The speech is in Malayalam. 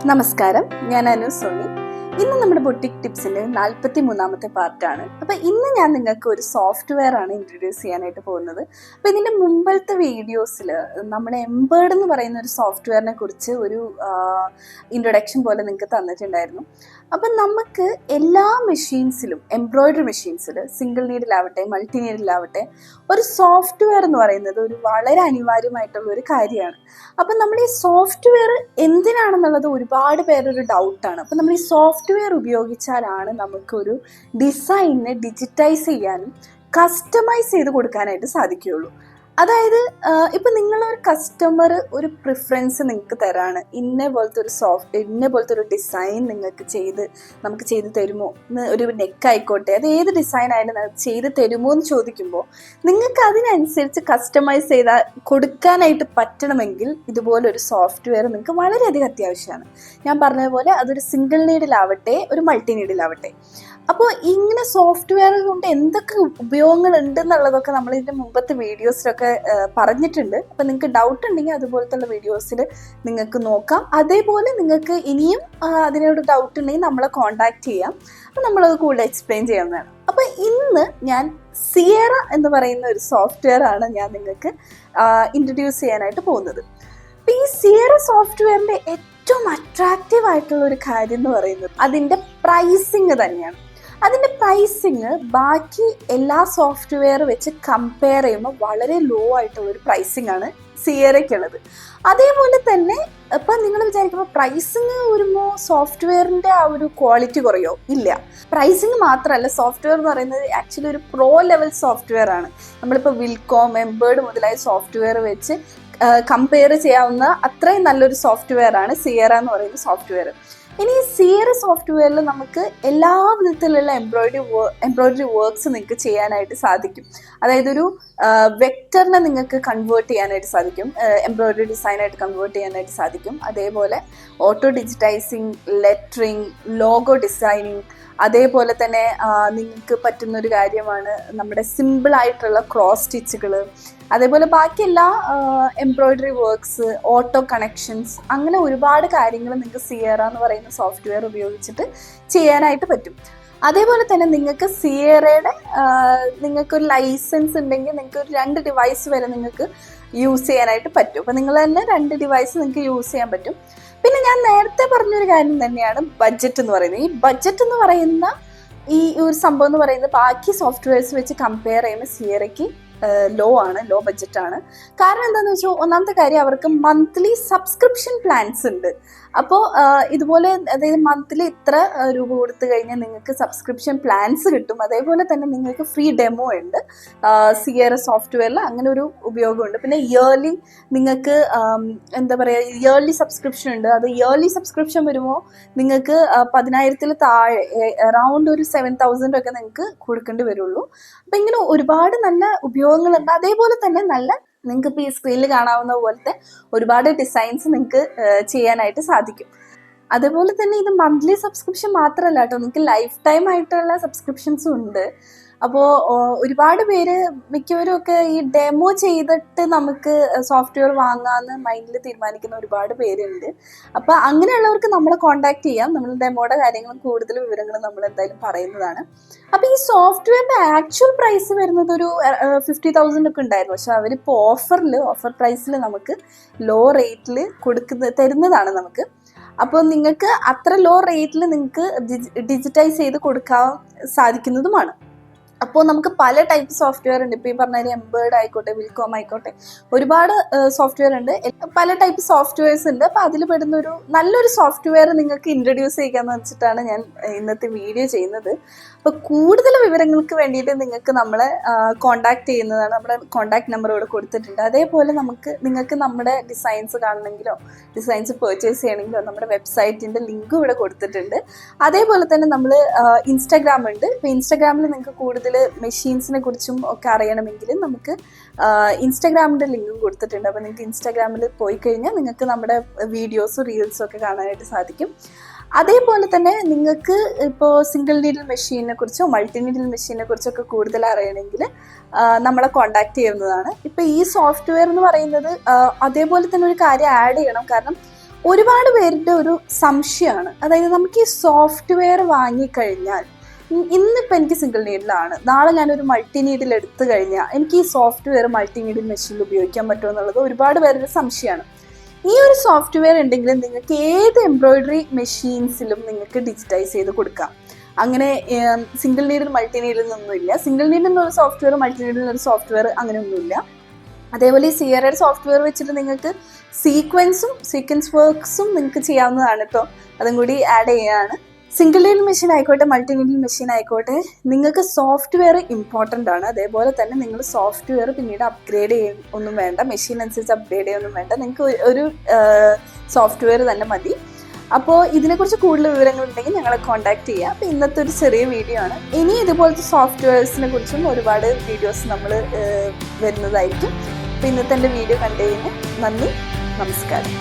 നമസ്കാരം, ഞാൻ അനു സോണി. ഇന്ന് നമ്മുടെ ബൊട്ടിക് ടിപ്സിന്റെ 43ാമത്തെ പാർട്ടാണ്. അപ്പൊ ഇന്ന് ഞാൻ നിങ്ങൾക്ക് ഒരു സോഫ്റ്റ്വെയർ ആണ് ഇൻട്രൊഡ്യൂസ് ചെയ്യാനായിട്ട് പോകുന്നത്. അപ്പൊ ഇതിന്റെ മുമ്പത്തെ വീഡിയോസിൽ നമ്മുടെ എംബേർഡ് എന്ന് പറയുന്ന ഒരു സോഫ്റ്റ്വെയറിനെ കുറിച്ച് ഒരു ഇൻട്രൊഡക്ഷൻ പോലെ നിങ്ങൾക്ക് തന്നിട്ടുണ്ടായിരുന്നു. അപ്പം നമുക്ക് എല്ലാ മെഷീൻസിലും, എംബ്രോയിഡറി മെഷീൻസിൽ, സിംഗിൾ നീഡിലാവട്ടെ മൾട്ടി നീഡിലാവട്ടെ, ഒരു സോഫ്റ്റ്വെയർ എന്ന് പറയുന്നത് ഒരു വളരെ അനിവാര്യമായിട്ടുള്ള ഒരു കാര്യമാണ്. അപ്പം നമ്മൾ ഈ സോഫ്റ്റ്വെയർ എന്തിനാണെന്നുള്ളത് ഒരുപാട് പേരൊരു ഡൗട്ടാണ്. അപ്പം നമ്മൾ ഈ സോഫ്റ്റ്വെയർ ഉപയോഗിച്ചാലാണ് നമുക്കൊരു ഡിസൈനിനെ ഡിജിറ്റൈസ് ചെയ്യാനും കസ്റ്റമൈസ് ചെയ്ത് കൊടുക്കാനായിട്ട് സാധിക്കുകയുള്ളൂ. അതായത് ഇപ്പം നിങ്ങളൊരു കസ്റ്റമർ ഒരു പ്രിഫറൻസ് നിങ്ങൾക്ക് തരാണ്, ഇന്ന പോലത്തെ ഒരു ഡിസൈൻ നിങ്ങൾക്ക് നമുക്ക് ചെയ്ത് തരുമോ, ഒരു നെക്ക് ആയിക്കോട്ടെ, അത് ഏത് ഡിസൈൻ ആയാലും ചെയ്ത് തരുമോ എന്ന് ചോദിക്കുമ്പോൾ നിങ്ങൾക്ക് അതിനനുസരിച്ച് കസ്റ്റമൈസ് ചെയ്താൽ കൊടുക്കാനായിട്ട് പറ്റണമെങ്കിൽ ഇതുപോലൊരു സോഫ്റ്റ്വെയർ നിങ്ങൾക്ക് വളരെയധികം അത്യാവശ്യമാണ്. ഞാൻ പറഞ്ഞതുപോലെ അതൊരു സിംഗിൾ നീഡിലാവട്ടെ ഒരു മൾട്ടി നീഡിലാവട്ടെ. അപ്പോൾ ഇങ്ങനെ സോഫ്റ്റ്വെയർ കൊണ്ട് എന്തൊക്കെ ഉപയോഗങ്ങൾ ഉണ്ടെന്നുള്ളതൊക്കെ നമ്മൾ ഇതിൻ്റെ മുമ്പത്തെ വീഡിയോസിലൊക്കെ പറഞ്ഞിട്ടുണ്ട്. അപ്പോൾ നിങ്ങൾക്ക് ഡൗട്ട് ഉണ്ടെങ്കിൽ അതുപോലത്തെ വീഡിയോസിൽ നിങ്ങൾക്ക് നോക്കാം. അതേപോലെ നിങ്ങൾക്ക് ഇനിയും അതിനോട് ഡൗട്ട് ഉണ്ടെങ്കിൽ നമ്മളെ കോൺടാക്ട് ചെയ്യാം. അപ്പോൾ നമ്മളത് കൂടുതൽ എക്സ്പ്ലെയിൻ ചെയ്യാവുന്നതാണ്. അപ്പോൾ ഇന്ന് ഞാൻ സിയറ എന്ന് പറയുന്ന ഒരു സോഫ്റ്റ്വെയർ ആണ് ഞാൻ നിങ്ങൾക്ക് ഇൻട്രൊഡ്യൂസ് ചെയ്യാനായിട്ട് പോകുന്നത്. അപ്പോൾ ഈ സിയറ സോഫ്റ്റ്വെയറിൻ്റെ ഏറ്റവും അട്രാക്റ്റീവ് ആയിട്ടുള്ള ഒരു കാര്യം എന്ന് പറയുന്നത് അതിൻ്റെ പ്രൈസിങ് തന്നെയാണ്. അതിൻ്റെ പ്രൈസിങ് ബാക്കി എല്ലാ സോഫ്റ്റ്വെയർ വെച്ച് കമ്പയർ ചെയ്യുമ്പോൾ വളരെ ലോ ആയിട്ടുള്ള ഒരു പ്രൈസിങ് ആണ് സിയറയ്ക്കുള്ളത്. അതേപോലെ തന്നെ ഇപ്പം നിങ്ങൾ വിചാരിക്കുമ്പോൾ പ്രൈസിങ് വരുമ്പോൾ സോഫ്റ്റ്വെയറിൻ്റെ ആ ഒരു ക്വാളിറ്റി കുറയോ? ഇല്ല. പ്രൈസിങ് മാത്രമല്ല, സോഫ്റ്റ്വെയർ എന്ന് പറയുന്നത് ആക്ച്വലി ഒരു പ്രോ ലെവൽ സോഫ്റ്റ്വെയർ ആണ്. നമ്മളിപ്പോൾ വിൽകോം, എംബേർഡ് മുതലായ സോഫ്റ്റ്വെയർ വെച്ച് കമ്പയർ ചെയ്യാവുന്ന അത്രയും നല്ലൊരു സോഫ്റ്റ്വെയർ ആണ് സിയറ എന്ന് പറയുന്ന സോഫ്റ്റ്വെയർ. ഇനി ഈ സിയറ സോഫ്റ്റ്വെയറിൽ നമുക്ക് എല്ലാ വിധത്തിലുള്ള എംബ്രോയിഡറി വർക്ക്സ് നിങ്ങൾക്ക് ചെയ്യാനായിട്ട് സാധിക്കും. അതായത് ഒരു വെക്ടറിനെ നിങ്ങൾക്ക് കൺവേർട്ട് ചെയ്യാനായിട്ട് സാധിക്കും, എംബ്രോയിഡറി ഡിസൈനായിട്ട് കൺവേർട്ട് ചെയ്യാനായിട്ട് സാധിക്കും. അതേപോലെ ഓട്ടോ ഡിജിറ്റൈസിങ്, ലെറ്ററിങ്, ലോഗോ ഡിസൈനിങ്, അതേപോലെ തന്നെ നിങ്ങൾക്ക് പറ്റുന്നൊരു കാര്യമാണ് നമ്മുടെ സിമ്പിളായിട്ടുള്ള ക്രോസ് സ്റ്റിച്ചുകൾ, അതേപോലെ ബാക്കി എല്ലാ എംബ്രോയിഡറി വർക്ക്സ്, ഓട്ടോ കണക്ഷൻസ്, അങ്ങനെ ഒരുപാട് കാര്യങ്ങൾ നിങ്ങൾക്ക് സിയറ എന്ന് പറയുന്ന സോഫ്റ്റ്വെയർ ഉപയോഗിച്ചിട്ട് ചെയ്യാനായിട്ട് പറ്റും. അതേപോലെ തന്നെ നിങ്ങൾക്ക് സിയറയുടെ നിങ്ങൾക്കൊരു ലൈസൻസ് ഉണ്ടെങ്കിൽ നിങ്ങൾക്ക് ഒരു 2 ഡിവൈസ് വരെ നിങ്ങൾക്ക് യൂസ് ചെയ്യാനായിട്ട് പറ്റും. അപ്പോൾ നിങ്ങൾ തന്നെ 2 ഡിവൈസ് നിങ്ങൾക്ക് യൂസ് ചെയ്യാൻ പറ്റും. പിന്നെ ഞാൻ നേരത്തെ പറഞ്ഞൊരു കാര്യം തന്നെയാണ് ബഡ്ജറ്റ് എന്ന് പറയുന്നത്. ഈ ബഡ്ജറ്റ് എന്ന് പറയുന്ന ഈ ഒരു സംഭവം എന്ന് പറയുന്നത് ബാക്കി സോഫ്റ്റ്വെയർസ് വെച്ച് കമ്പയർ ചെയ്യുമ്പോൾ സിയറയ്ക്ക് ലോ ബഡ്ജറ്റാണ്. കാരണം എന്താണെന്ന് വെച്ചാൽ, ഒന്നാമത്തെ കാര്യം അവർക്ക് മന്ത്ലി സബ്സ്ക്രിപ്ഷൻ പ്ലാൻസ് ഉണ്ട്. അപ്പോൾ ഇതുപോലെ അതായത് മന്ത്ലി ഇത്ര രൂപ കൊടുത്തു കഴിഞ്ഞാൽ നിങ്ങൾക്ക് സബ്സ്ക്രിപ്ഷൻ പ്ലാൻസ് കിട്ടും. അതേപോലെ തന്നെ നിങ്ങൾക്ക് ഫ്രീ ഡെമോ ഉണ്ട് സിയറ സോഫ്റ്റ്വെയറിൽ, അങ്ങനെ ഒരു ഉപയോഗമുണ്ട്. പിന്നെ ഇയർലി നിങ്ങൾക്ക് എന്താ പറയുക, ഇയർലി സബ്സ്ക്രിപ്ഷൻ ഉണ്ട്. അത് ഇയർലി സബ്സ്ക്രിപ്ഷൻ വരുമ്പോൾ നിങ്ങൾക്ക് 10,000 താഴെ അറൗണ്ട് ഒരു 7,000 ഒക്കെ നിങ്ങൾക്ക് കൊടുക്കേണ്ടി വരുള്ളൂ. അപ്പം ഇങ്ങനെ ഒരുപാട് നല്ല ഉപയോഗങ്ങളുണ്ട്. അതേപോലെ തന്നെ നിങ്ങൾക്ക് ഇപ്പോൾ ഈ സ്ക്രീനിൽ കാണാവുന്ന പോലത്തെ ഒരുപാട് ഡിസൈൻസ് നിങ്ങൾക്ക് ചെയ്യാനായിട്ട് സാധിക്കും. അതേപോലെ തന്നെ ഇത് മന്ത്ലി സബ്സ്ക്രിപ്ഷൻ മാത്രമല്ല കേട്ടോ, നിങ്ങൾക്ക് ലൈഫ് ടൈം ആയിട്ടുള്ള സബ്സ്ക്രിപ്ഷൻസും ഉണ്ട്. അപ്പോൾ ഒരുപാട് പേര്, മിക്കവരും ഒക്കെ ഈ ഡെമോ ചെയ്തിട്ട് നമുക്ക് സോഫ്റ്റ്വെയർ വാങ്ങാമെന്ന് മൈൻഡിൽ തീരുമാനിക്കുന്ന ഒരുപാട് പേരുണ്ട്. അപ്പോൾ അങ്ങനെയുള്ളവർക്ക് നമ്മളെ കോൺടാക്ട് ചെയ്യാം. നമ്മൾ ഡെമോയുടെ കാര്യങ്ങളും കൂടുതൽ വിവരങ്ങളും നമ്മൾ എന്തായാലും പറയുന്നതാണ്. അപ്പോൾ ഈ സോഫ്റ്റ്വെയറിൻ്റെ ആക്ച്വൽ പ്രൈസ് വരുന്നത് ഒരു 50,000 ഒക്കെ ഉണ്ടായിരുന്നു. പക്ഷെ അവരിപ്പോൾ ഓഫർ പ്രൈസിൽ നമുക്ക് ലോ റേറ്റിൽ തരുന്നതാണ് നമുക്ക്. അപ്പോൾ നിങ്ങൾക്ക് അത്ര ലോ റേറ്റിൽ നിങ്ങൾക്ക് ഡിജിറ്റൈസ് ചെയ്ത് കൊടുക്കാൻ സാധിക്കുന്നതുമാണ്. അപ്പോൾ നമുക്ക് പല ടൈപ്പ് സോഫ്റ്റ്വെയർ ഉണ്ട്. ഇപ്പോൾ ഈ പറഞ്ഞ എംബേർഡ് ആയിക്കോട്ടെ, വിൽകോം ആയിക്കോട്ടെ, ഒരുപാട് സോഫ്റ്റ്വെയർ ഉണ്ട്. പല ടൈപ്പ് സോഫ്റ്റ്വെയർസ് ഉണ്ട്. അപ്പോൾ അതിൽ പെടുന്ന നല്ലൊരു സോഫ്റ്റ്വെയർ നിങ്ങൾക്ക് ഇൻട്രൊഡ്യൂസ് ചെയ്യാമെന്ന് വെച്ചിട്ടാണ് ഞാൻ ഇന്നത്തെ വീഡിയോ ചെയ്യുന്നത്. അപ്പോൾ കൂടുതൽ വിവരങ്ങൾക്ക് വേണ്ടിയിട്ട് നിങ്ങൾക്ക് നമ്മളെ കോൺടാക്ട് ചെയ്യുന്നതാണ്. നമ്മുടെ കോൺടാക്ട് നമ്പർ ഇവിടെ കൊടുത്തിട്ടുണ്ട്. അതേപോലെ നിങ്ങൾക്ക് നമ്മുടെ ഡിസൈൻസ് കാണണമെങ്കിലോ ഡിസൈൻസ് പർച്ചേസ് ചെയ്യണമെങ്കിലോ നമ്മുടെ വെബ്സൈറ്റിൻ്റെ ലിങ്കും ഇവിടെ കൊടുത്തിട്ടുണ്ട്. അതേപോലെ തന്നെ നമ്മൾ ഇൻസ്റ്റാഗ്രാം ഉണ്ട്. ഇപ്പോൾ ഇൻസ്റ്റാഗ്രാമിൽ നിങ്ങൾക്ക് കൂടുതൽ മെഷീൻസിനെ കുറിച്ചും ഒക്കെ അറിയണമെങ്കിൽ നമുക്ക് ഇൻസ്റ്റാഗ്രാമിൻ്റെ ലിങ്കും കൊടുത്തിട്ടുണ്ട്. അപ്പോൾ നിങ്ങൾക്ക് ഇൻസ്റ്റാഗ്രാമിൽ പോയി കഴിഞ്ഞാൽ നിങ്ങൾക്ക് നമ്മുടെ വീഡിയോസും റീൽസും ഒക്കെ കാണാനായിട്ട് സാധിക്കും. അതേപോലെ തന്നെ നിങ്ങൾക്ക് ഇപ്പോൾ സിംഗിൾ നീഡിൽ മെഷീനെ കുറിച്ചോ മൾട്ടി നീഡിൽ മെഷീനെ കുറിച്ചൊക്കെ കൂടുതൽ അറിയണമെങ്കിൽ നമ്മളെ കോൺടാക്ട് ചെയ്യുന്നതാണ്. ഇപ്പോൾ ഈ സോഫ്റ്റ്വെയർ എന്ന് പറയുന്നത് അതേപോലെ തന്നെ ഒരു കാര്യം ആഡ് ചെയ്യണം. കാരണം ഒരുപാട് പേരുടെ ഒരു സംശയമാണ്. അതായത് നമുക്ക് ഈ സോഫ്റ്റ്വെയർ വാങ്ങിക്കഴിഞ്ഞാൽ ഇന്നിപ്പോൾ എനിക്ക് സിംഗിൾ നീഡിലാണ്, നാളെ ഞാനൊരു മൾട്ടി നീഡിൽ എടുത്തു കഴിഞ്ഞാൽ എനിക്ക് ഈ സോഫ്റ്റ്വെയർ മൾട്ടി നീഡിൽ മെഷീനിൽ ഉപയോഗിക്കാൻ പറ്റുമോ എന്നുള്ളത് ഒരുപാട് പേരുടെ സംശയമാണ്. ഈ ഒരു സോഫ്റ്റ്വെയർ ഉണ്ടെങ്കിൽ നിങ്ങൾക്ക് ഏത് എംബ്രോയിഡറി മെഷീൻസിലും നിങ്ങൾക്ക് ഡിജിറ്റൈസ് ചെയ്ത് കൊടുക്കാം. അങ്ങനെ സിംഗിൾ നീഡിൽ മൾട്ടി നീഡിൽ നിന്നൊന്നുമില്ല. സിംഗിൾ നീഡിൽ നിന്നൊരു സോഫ്റ്റ്വെയർ, മൾട്ടി നീഡിൽ നിന്നൊരു സോഫ്റ്റ്വെയർ അങ്ങനെയൊന്നുമില്ല. അതേപോലെ ഈ സിയറയുടെ സോഫ്റ്റ്വെയർ വെച്ചിട്ട് നിങ്ങൾക്ക് സീക്വൻസ് വർക്ക്സും നിങ്ങൾക്ക് ചെയ്യാവുന്നതാണ് കേട്ടോ. അതും കൂടി ആഡ് ചെയ്യുകയാണ്. സിംഗിൾ നീഡിൽ മെഷീൻ ആയിക്കോട്ടെ, മൾട്ടി നീഡിൽ മെഷീൻ ആയിക്കോട്ടെ, നിങ്ങൾക്ക് സോഫ്റ്റ്വെയർ ഇമ്പോർട്ടൻ്റ് ആണ്. അതേപോലെ തന്നെ നിങ്ങൾ സോഫ്റ്റ്വെയർ പിന്നീട് അപ്ഗ്രേഡ് ഒന്നും വേണ്ട, മെഷീൻ അനുസരിച്ച് അപ്ഗ്രേഡ് ചെയ്യൊന്നും വേണ്ട, നിങ്ങൾക്ക് ഒരു സോഫ്റ്റ്വെയർ തന്നെ മതി. അപ്പോൾ ഇതിനെക്കുറിച്ച് കൂടുതൽ വിവരങ്ങൾ ഉണ്ടെങ്കിൽ ഞങ്ങളെ കോൺടാക്ട് ചെയ്യുക. അപ്പോൾ ഇന്നത്തെ ഒരു ചെറിയ വീഡിയോ ആണ്. ഇനി ഇതുപോലത്തെ സോഫ്റ്റ്വെയർസിനെ കുറിച്ചും ഒരുപാട് വീഡിയോസ് നമ്മൾ വരുന്നതായിരിക്കും. അപ്പോൾ ഇന്നത്തെ എൻ്റെ വീഡിയോ കണ്ടതിന് നന്ദി, നമസ്കാരം.